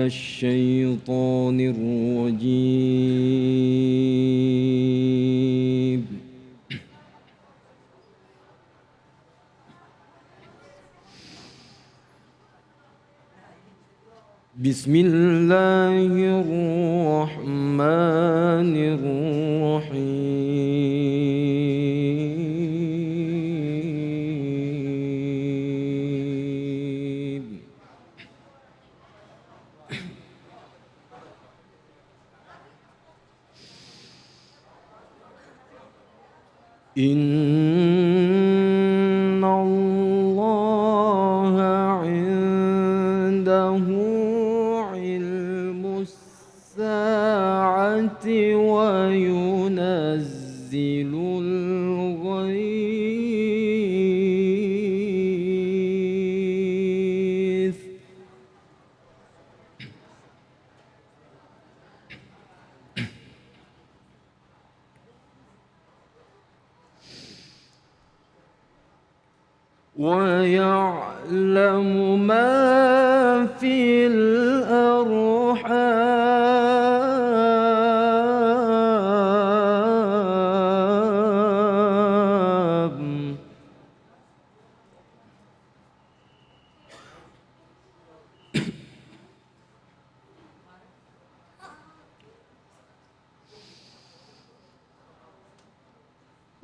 الشيطان الرجيم. بسم الله الرحمن الرحيم. إن الله عنده علم الساعة وينزل الغيث ويعلم ما في الأرحام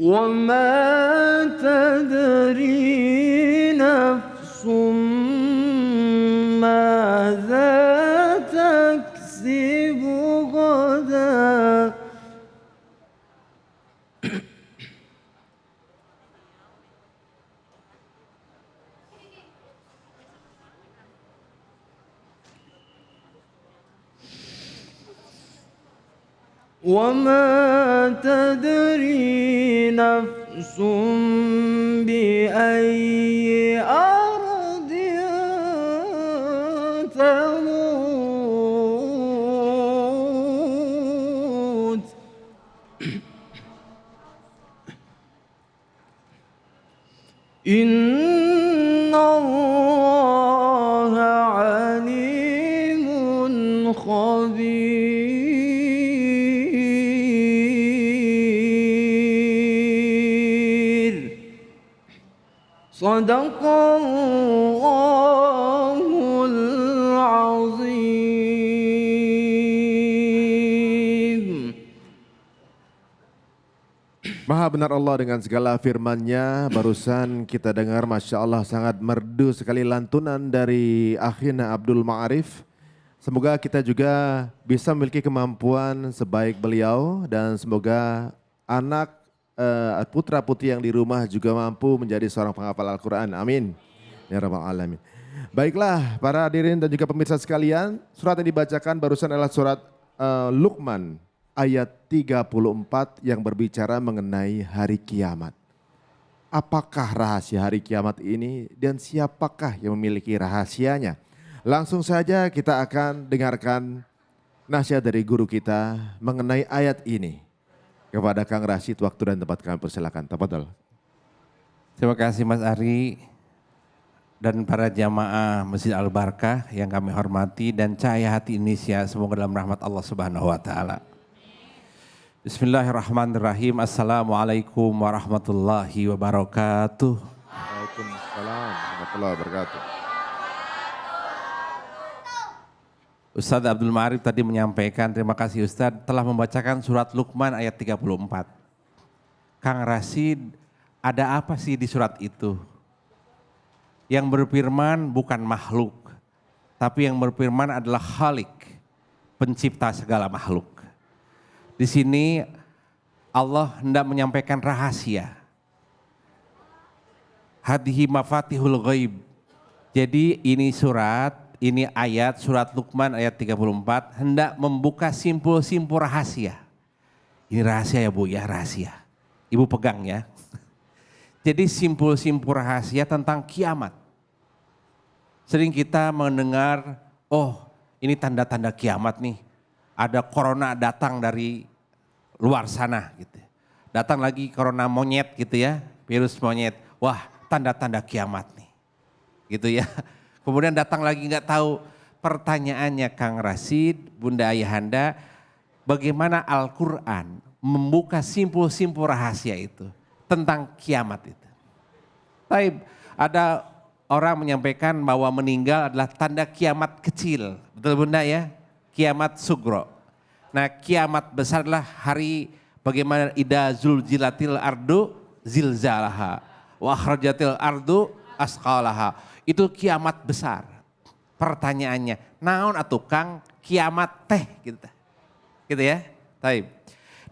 وما تدري نفس ماذا تكسب غدا وما تدري نفس بأي أرض تموت إن الله عليم خبير. صدق الله العظيم. Maha benar Allah dengan segala firman-Nya. Barusan kita dengar Masya Allah sangat merdu sekali lantunan dari Akhina Abdul Ma'arif. Semoga kita juga bisa memiliki kemampuan sebaik beliau dan semoga anak putra putri yang di rumah juga mampu menjadi seorang penghafal Al-Quran. Amin. Ya Rabbal Alamin. Baiklah para hadirin dan juga pemirsa sekalian, surat yang dibacakan barusan adalah surat Luqman ayat 34 yang berbicara mengenai hari kiamat. Apakah rahasia hari kiamat ini dan siapakah yang memiliki rahasianya? Langsung saja kita akan dengarkan nasihat dari guru kita mengenai ayat ini. Kepada Kang Rashid, waktu dan tempat kami persilakan. Tafadhol. Terima kasih Mas Ari dan para jamaah Masjid Al-Barkah yang kami hormati dan cahaya hati Indonesia semoga dalam rahmat Allah Subhanahu wa taala. Bismillahirrahmanirrahim. Assalamualaikum warahmatullahi wabarakatuh. Waalaikumsalam warahmatullahi wabarakatuh. Ustadz Abdul Ma'arif tadi menyampaikan, terima kasih Ustadz telah membacakan surat Luqman ayat 34. Kang Rashid, ada apa sih di surat itu? Yang berfirman bukan makhluk, tapi yang berfirman adalah Khalik, pencipta segala makhluk. Di sini Allah hendak menyampaikan rahasia. Hadhihi mafatihul ghaib. Jadi ini surat, ini ayat surat Luqman ayat 34 hendak membuka simpul-simpul rahasia. Ini rahasia ya Bu ya, rahasia. Ibu pegang ya. Jadi simpul-simpul rahasia tentang kiamat. Sering kita mendengar, oh ini tanda-tanda kiamat nih. Ada corona datang dari luar sana gitu. Datang lagi corona monyet gitu ya, virus monyet. Wah tanda-tanda kiamat nih. Gitu ya. Kemudian datang lagi nggak tahu pertanyaannya Kang Rashid, Bunda Ayahanda, bagaimana Al-Quran membuka simpul-simpul rahasia itu tentang kiamat itu. Taib, ada orang menyampaikan bahwa meninggal adalah tanda kiamat kecil. Betul Bunda ya? Kiamat sugro. Nah kiamat besar adalah hari bagaimana ida zulzilatil ardu zilzalaha wa akhrajatil ardu asqalaha. Itu kiamat besar. Pertanyaannya, naon atuh Kang kiamat teh gitu. Gitu ya? Taib.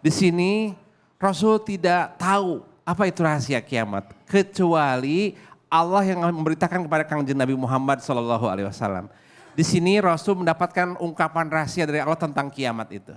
Di sini Rasul tidak tahu apa itu rahasia kiamat kecuali Allah yang memberitakan kepada Kangjeng Nabi Muhammad SAW. Di sini Rasul mendapatkan ungkapan rahasia dari Allah tentang kiamat itu.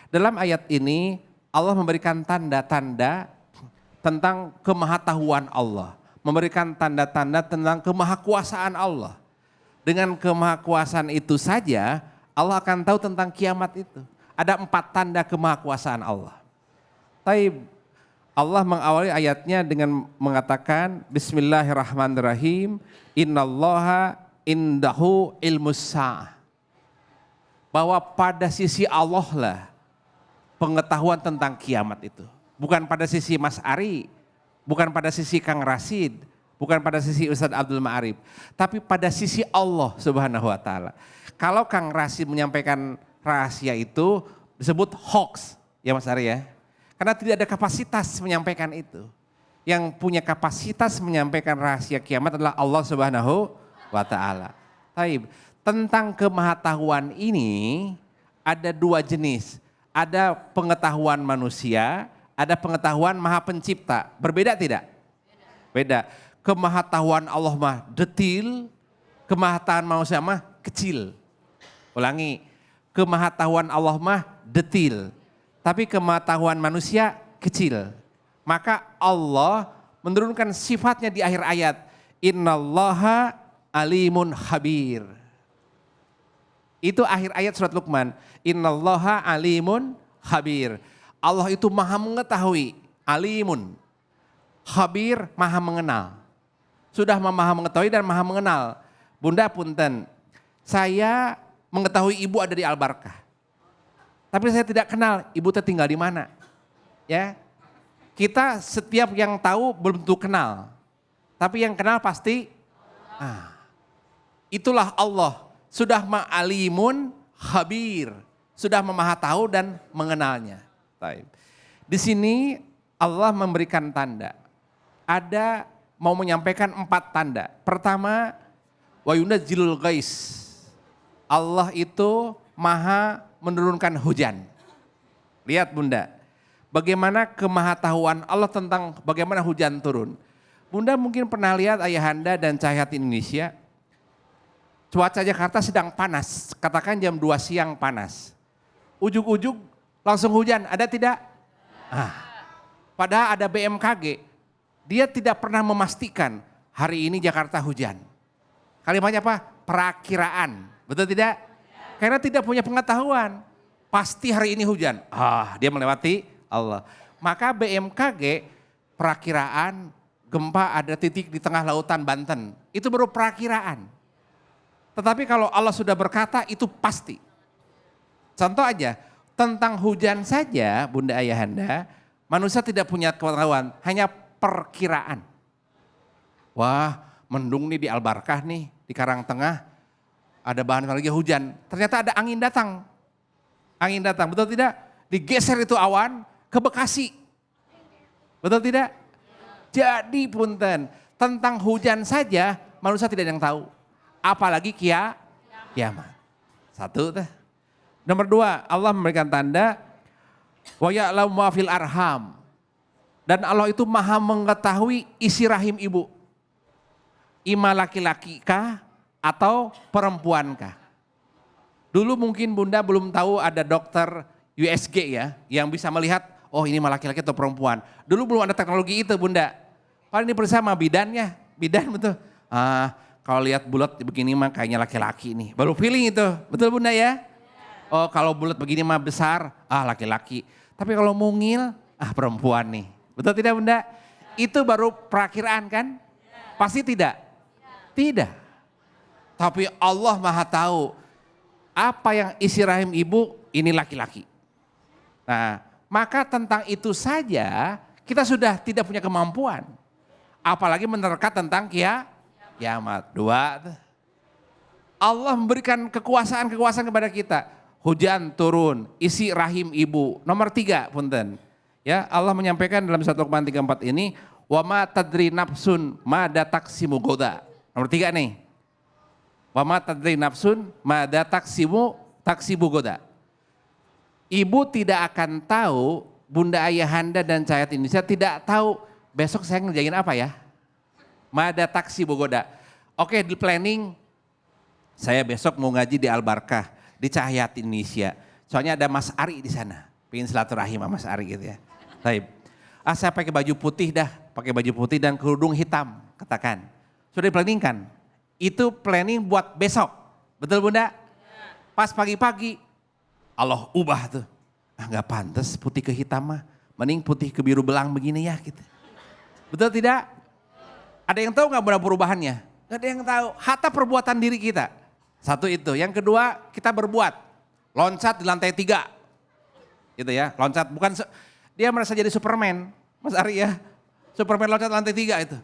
Dalam ayat ini Allah memberikan tanda-tanda tentang kemahatauan Allah, memberikan tanda-tanda tentang kemahakuasaan Allah. Dengan kemahakuasaan itu saja Allah akan tahu tentang kiamat itu. Ada 4 tanda kemahakuasaan Allah. Taib, Allah mengawali ayatnya dengan mengatakan Bismillahirrahmanirrahim, Innallaha indahu ilmus sa'ah. Bahwa pada sisi Allah lah pengetahuan tentang kiamat itu. Bukan pada sisi Mas Ari, bukan pada sisi Kang Rashid, bukan pada sisi Ustadz Abdul Ma'arif. Tapi pada sisi Allah Subhanahu wa ta'ala. Kalau Kang Rashid menyampaikan rahasia itu disebut hoax, ya Mas Ari ya. Karena tidak ada kapasitas menyampaikan itu. Yang punya kapasitas menyampaikan rahasia kiamat adalah Allah Subhanahu wa ta'ala. Taib, tentang kemahatauan ini ada 2 jenis. Ada pengetahuan manusia, ada pengetahuan Maha Pencipta. Berbeda tidak? Beda. Kemahatauan Allah mah detil, kemahatauan manusia mah kecil. Ulangi, kemahatauan Allah mah detil, tapi kemahatauan manusia kecil. Maka Allah menurunkan sifatnya di akhir ayat. Innallaha alimun khabir. Itu akhir ayat surat Luqman. Innallaha alimun khabir. Allah itu maha mengetahui. Alimun. Khabir maha mengenal. Sudah maha mengetahui dan maha mengenal. Bunda punten, saya mengetahui ibu ada di Al-Barkah. Tapi saya tidak kenal ibu tinggal di mana. Ya. Kita setiap yang tahu belum tentu kenal. Tapi yang kenal pasti itulah Allah. Sudah ma'alimun khabir. Sudah memaha tahu dan mengenalnya. Di sini Allah memberikan tanda. Ada mau menyampaikan 4 tanda. Pertama, wa yunazzilul ghais. Allah itu maha menurunkan hujan. Lihat Bunda, bagaimana kemahatauan Allah tentang bagaimana hujan turun. Bunda mungkin pernah lihat Ayahanda dan Cahaya Hati Indonesia, cuaca Jakarta sedang panas, katakan jam 2 siang panas. Ujug-ujug langsung hujan, ada tidak? Padahal ada BMKG, dia tidak pernah memastikan hari ini Jakarta hujan. Kalimatnya apa? Perakiraan, betul tidak? Karena tidak punya pengetahuan, pasti hari ini hujan. Dia melewati Allah. Maka BMKG perakiraan gempa ada titik di tengah lautan Banten. Itu baru perakiraan. Tetapi kalau Allah sudah berkata itu pasti. Contoh aja, tentang hujan saja Bunda Ayahanda, manusia tidak punya pengetahuan, hanya perkiraan. Wah, mendung nih di Al-Barkah nih, di Karangtengah, ada bahan lagi hujan. Ternyata ada angin datang. Angin datang, betul tidak? Digeser itu awan ke Bekasi. Betul tidak? Jadi punten, tentang hujan saja manusia tidak ada yang tahu. Apalagi kiamat. 1 teh. Nomor 2, Allah memberikan tanda wa ya'lamu ma fil arham. Dan Allah itu maha mengetahui isi rahim ibu. Ima laki-laki kah atau perempuan kah? Dulu mungkin Bunda belum tahu ada dokter USG ya yang bisa melihat oh ini mah laki-laki atau perempuan. Dulu belum ada teknologi itu Bunda. Paling diperiksa sama bidannya, bidan betul. Kalau lihat bulat begini mah kayaknya laki-laki nih. Baru feeling itu, betul Bunda ya? Oh kalau bulat begini mah besar, laki-laki. Tapi kalau mungil, perempuan nih. Betul tidak Bunda? Itu baru perakiraan kan? Pasti tidak? Tidak. Tapi Allah maha tahu apa yang isi rahim ibu ini laki-laki. Nah, maka tentang itu saja kita sudah tidak punya kemampuan. Apalagi menerka tentang kiamat. 2, Allah memberikan kekuasaan-kekuasaan kepada kita. Hujan turun, isi rahim ibu. Nomor 3, punten. Ya, Allah menyampaikan dalam surat Luqman 34 ini, wa ma tadri nafsun ma taksibu goda. Nomor 3 nih. Wa ma tadri nafsun ma taksibu goda. Ibu tidak akan tahu, Bunda Ayahanda dan Cahaya Indonesia tidak tahu besok saya ngerjain apa ya. Mada taksibu goda. Oke, di planning saya besok mau ngaji di Al-Barkah, di Cahaya Indonesia. Soalnya ada Mas Ari di sana. Pengen silaturahim sama Mas Ari gitu ya. Baik. Saya pakai baju putih dah, pakai baju putih dan kerudung hitam, katakan. Sudah di-planning kan? Itu planning buat besok. Betul Bunda? Pas pagi-pagi Allah ubah tuh. Nggak pantas putih ke hitam mah. Mending putih ke biru belang begini ya gitu. Betul tidak? Ada yang tahu nggak Bunda perubahannya? Nggak ada yang tahu. Hatta perbuatan diri kita. Satu itu. Yang kedua kita berbuat. Loncat di lantai 3. Gitu ya. Loncat. Bukan dia merasa jadi Superman. Mas Ari ya. Superman loncat di lantai 3 itu.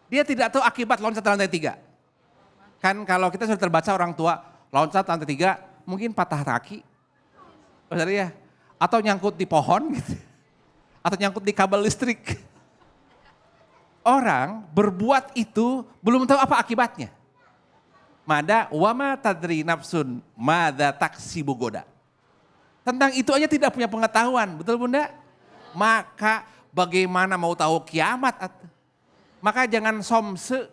Dia tidak tahu akibat loncat di lantai 3. Kan kalau kita sudah terbaca orang tua. Loncat di lantai 3 mungkin patah kaki. Mas Ari ya. Atau nyangkut di pohon gitu. Atau nyangkut di kabel listrik. Orang berbuat itu belum tahu apa akibatnya. Mada wama tadri nafsun mada taksibu goda. Tentang itu aja tidak punya pengetahuan, betul Bunda? Maka bagaimana mau tahu kiamat? Maka jangan somse,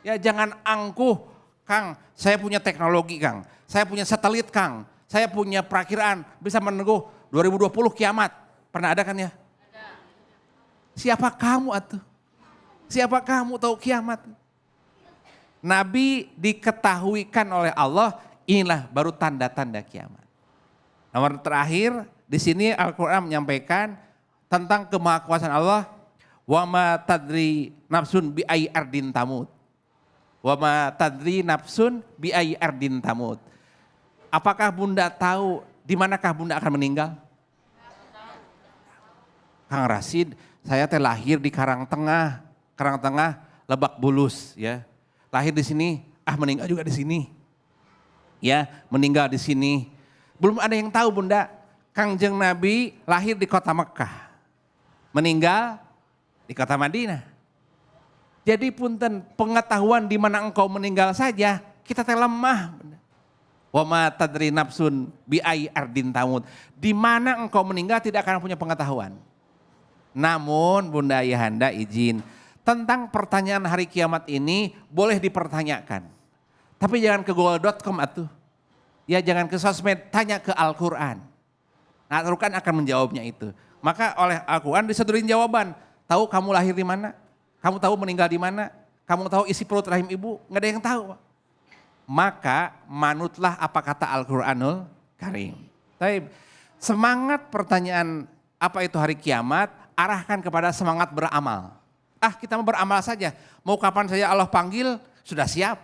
ya jangan angkuh. Kang, saya punya teknologi Kang, saya punya satelit Kang, saya punya perakiraan bisa meneguh 2020 kiamat. Pernah ada kan ya? Ada. Siapa kamu atuh? Siapa kamu tahu kiamat? Nabi diketahuikan oleh Allah, inilah baru tanda-tanda kiamat. Nomor terakhir, di sini Al-Quran menyampaikan tentang kemahakuasaan Allah. Wa ma tadri nafsun bi ayyi ardin tamut. Wa ma tadri nafsun bi ayyi ardin tamut. Apakah Bunda tahu di manakah Bunda akan meninggal? Kang Rasid, saya teh lahir di Karangtengah, Lebak Bulus ya. Lahir di sini, meninggal juga di sini. Ya, meninggal di sini. Belum ada yang tahu Bunda, Kangjeng Nabi lahir di kota Mekah. Meninggal di kota Madinah. Jadi punten pengetahuan di mana engkau meninggal saja, kita teh lemah Bunda. Wa ma tadri nafsun bi ayyi ardin tamut. Di mana engkau meninggal tidak akan punya pengetahuan. Namun Bunda Ayahanda izin, tentang pertanyaan hari kiamat ini boleh dipertanyakan. Tapi jangan ke google.com atuh. Ya jangan ke sosmed, tanya ke Al-Quran. Nah Al-Quran akan menjawabnya itu. Maka oleh Al-Quran disedurin jawaban. Tahu kamu lahir di mana? Kamu tahu meninggal di mana? Kamu tahu isi perut rahim ibu? Nggak ada yang tahu. Maka manutlah apa kata Al-Quranul Karim. Tapi semangat pertanyaan apa itu hari kiamat, arahkan kepada semangat beramal. Kita mau beramal saja. Mau kapan saja Allah panggil, sudah siap.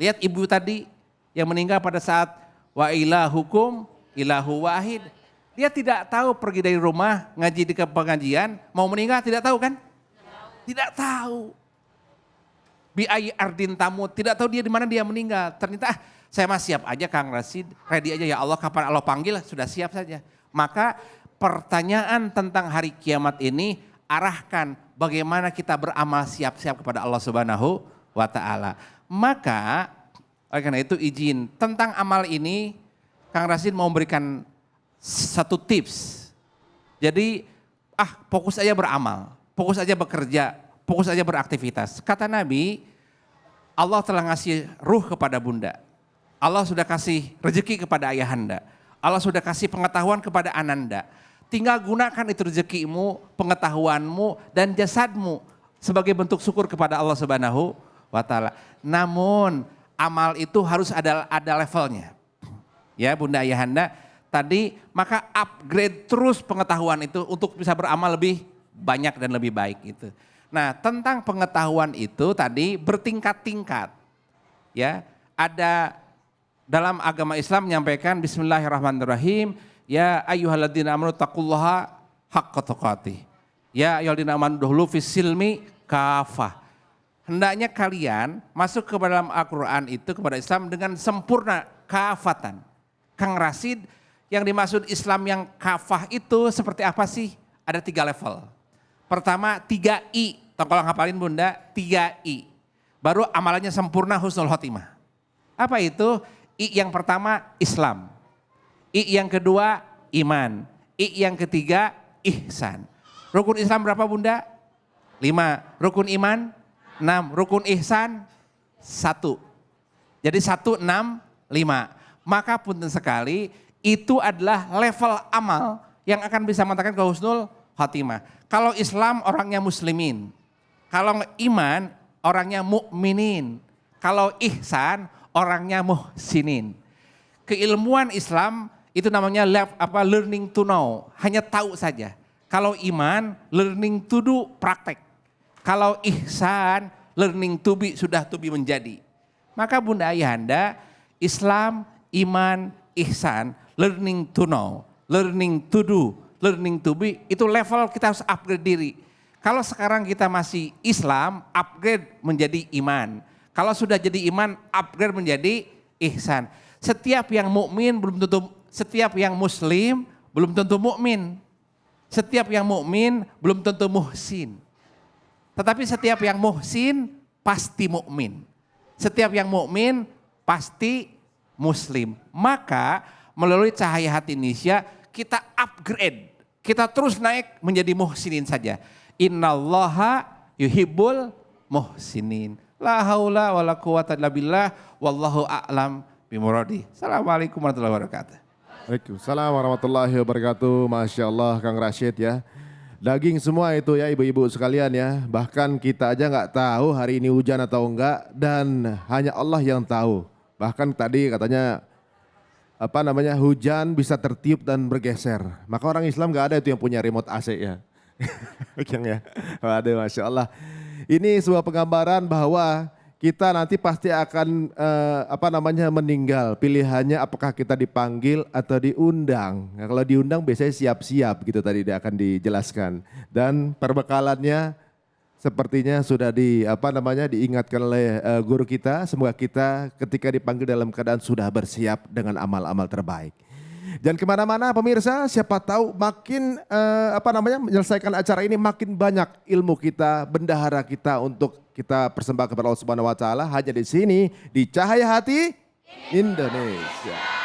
Lihat ibu tadi yang meninggal pada saat wa ilahukum ilahu wahid. Dia tidak tahu pergi dari rumah, ngaji di pengajian, mau meninggal tidak tahu kan? Tidak tahu. Bi ayyi ardin tamut, tidak tahu dia di mana dia meninggal. Ternyata saya mah siap aja Kang Rasid, ready aja ya Allah, kapan Allah panggil sudah siap saja. Maka pertanyaan tentang hari kiamat ini arahkan bagaimana kita beramal siap-siap kepada Allah Subhanahu wa taala. Maka oleh karena itu izin tentang amal ini Kang Rasid mau memberikan satu tips. Jadi fokus aja beramal, fokus aja bekerja, fokus aja beraktivitas. Kata Nabi, Allah telah ngasih ruh kepada Bunda. Allah sudah kasih rezeki kepada Ayahanda. Allah sudah kasih pengetahuan kepada Ananda. Tinggal gunakan itu rezekimu, pengetahuanmu, dan jasadmu sebagai bentuk syukur kepada Allah Subhanahu wa taala. Namun amal itu harus ada levelnya. Ya Bunda Ayahanda, tadi maka upgrade terus pengetahuan itu untuk bisa beramal lebih banyak dan lebih baik itu. Nah, tentang pengetahuan itu tadi bertingkat-tingkat. Ya, ada dalam agama Islam menyampaikan Bismillahirrahmanirrahim, ya ayyuhalladzina amanu taqullaha haqqa tuqatih. Ya ayyuhalladzina amanu dukhulu fis silmi kafah. Hendaknya kalian masuk ke dalam Al-Quran itu kepada Islam dengan sempurna kafatan. Kang Rashid, yang dimaksud Islam yang kafah itu seperti apa sih? Ada 3 level. Pertama 3I, tolong hafalin Bunda, 3I. Baru amalannya sempurna husnul khotimah. Apa itu? I yang pertama Islam. I yang kedua iman. I yang ketiga ihsan. Rukun Islam berapa Bunda? 5. Rukun iman 6. Rukun ihsan 1. Jadi 1, 6, 5. Maka punten sekali itu adalah level amal yang akan bisa mengantarkan ke husnul khotimah. Kalau Islam orangnya muslimin. Kalau iman orangnya mukminin. Kalau ihsan orangnya muhsinin. Keilmuan Islam itu namanya learning to know, hanya tahu saja. Kalau iman learning to do, praktek. Kalau ihsan learning to be, sudah to be menjadi. Maka Bunda Ayahanda, Islam, iman, ihsan, learning to know, learning to do, learning to be, itu level kita harus upgrade diri. Kalau sekarang kita masih Islam, upgrade menjadi iman. Kalau sudah jadi iman, upgrade menjadi ihsan. Setiap yang mukmin belum tentu, setiap yang muslim belum tentu mukmin. Setiap yang mukmin belum tentu muhsin. Tetapi setiap yang muhsin pasti mukmin. Setiap yang mukmin pasti muslim. Maka melalui Cahaya Hati Indonesia kita upgrade. Kita terus naik menjadi muhsinin saja. Innallaha yuhibbul muhsinin. La haula wala quwata illa billah wallahu a'lam bimuradi. Assalamualaikum warahmatullahi wabarakatuh. Waalaikumsalam warahmatullahi wabarakatuh. Masya Allah Kang Rashid ya. Daging semua itu ya ibu-ibu sekalian ya. Bahkan kita aja nggak tahu hari ini hujan atau enggak. Dan hanya Allah yang tahu. Bahkan tadi katanya hujan bisa tertiup dan bergeser. Maka orang Islam nggak ada itu yang punya remote AC ya. Ya. Waduh Masya Allah. Ini sebuah penggambaran bahwa kita nanti pasti akan meninggal. Pilihannya apakah kita dipanggil atau diundang. Nah, kalau diundang biasanya siap-siap gitu tadi akan dijelaskan. Dan perbekalannya sepertinya sudah diingatkan oleh guru kita. Semoga kita ketika dipanggil dalam keadaan sudah bersiap dengan amal-amal terbaik. Dan kemana-mana pemirsa, siapa tahu makin menyelesaikan acara ini makin banyak ilmu kita, bendahara kita untuk kita persembahkan kepada Allah Subhanahu wa taala hanya di sini di Cahaya Hati Indonesia.